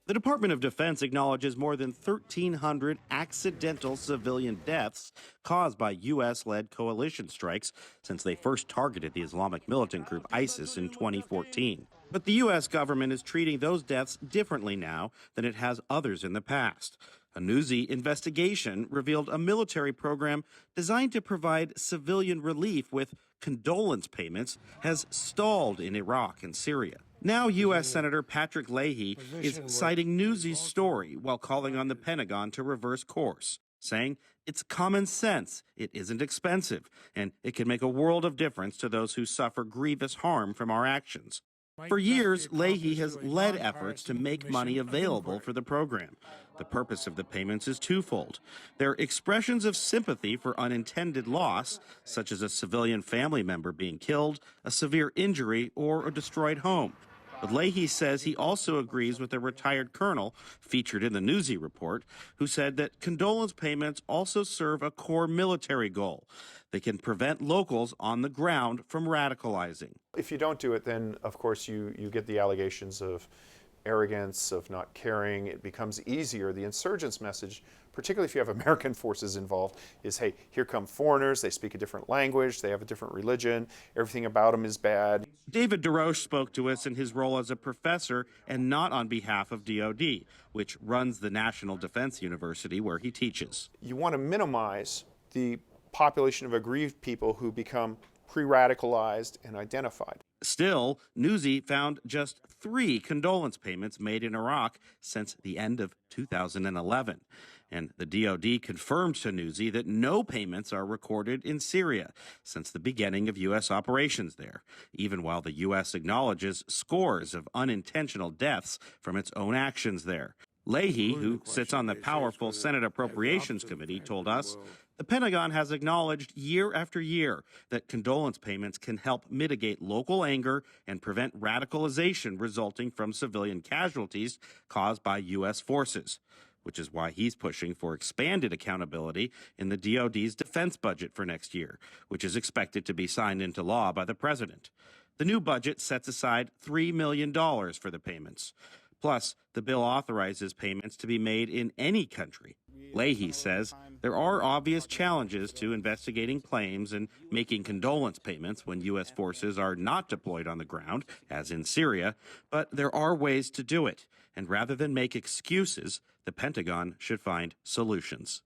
The Department of Defense acknowledges more than 1,300 accidental civilian deaths caused by U.S. led coalition strikes since they first targeted the Islamic militant group ISIS in 2014. But the U.S. government is treating those deaths differently now than it has others in the past. A Newsy investigation revealed a military program designed to provide civilian relief with condolence payments has stalled in Iraq and Syria. Now, U.S. Senator Patrick Leahy is citing Newsy's story while calling on the Pentagon to reverse course, saying it's common sense, it isn't expensive, and it can make a world of difference to those who suffer grievous harm from our actions. For years, Leahy has led efforts to make money available for the program. The purpose of the payments is twofold. They're expressions of sympathy for unintended loss, such as a civilian family member being killed, a severe injury, or a destroyed home. But Leahy says he also agrees with a retired colonel featured in the Newsy report who said that condolence payments also serve a core military goal. They can prevent locals on the ground from radicalizing. If you don't do it, then, of course, you get the allegations of arrogance, of not caring. It becomes easier. The insurgents' message, particularly if you have American forces involved, is, hey, here come foreigners. They speak a different language. They have a different religion. Everything about them is bad. David DeRoche spoke to us in his role as a professor and not on behalf of DOD, which runs the National Defense University where he teaches. You want to minimize the population of aggrieved people who become pre-radicalized and identified. Still, Newsy found just 3 condolence payments made in Iraq since the end of 2011. And the DOD confirmed to Newsy that no payments are recorded in Syria since the beginning of U.S. operations there, even while the U.S. acknowledges scores of unintentional deaths from its own actions there. Leahy, who sits on the powerful Senate Appropriations Committee, told us the Pentagon has acknowledged year after year that condolence payments can help mitigate local anger and prevent radicalization resulting from civilian casualties caused by U.S. forces, which is why he's pushing for expanded accountability in the DOD's defense budget for next year, which is expected to be signed into law by the president. The new budget sets aside $3 million for the payments. Plus, the bill authorizes payments to be made in any country. Leahy says there are obvious challenges to investigating claims and making condolence payments when U.S. forces are not deployed on the ground, as in Syria, but there are ways to do it. And rather than make excuses, the Pentagon should find solutions.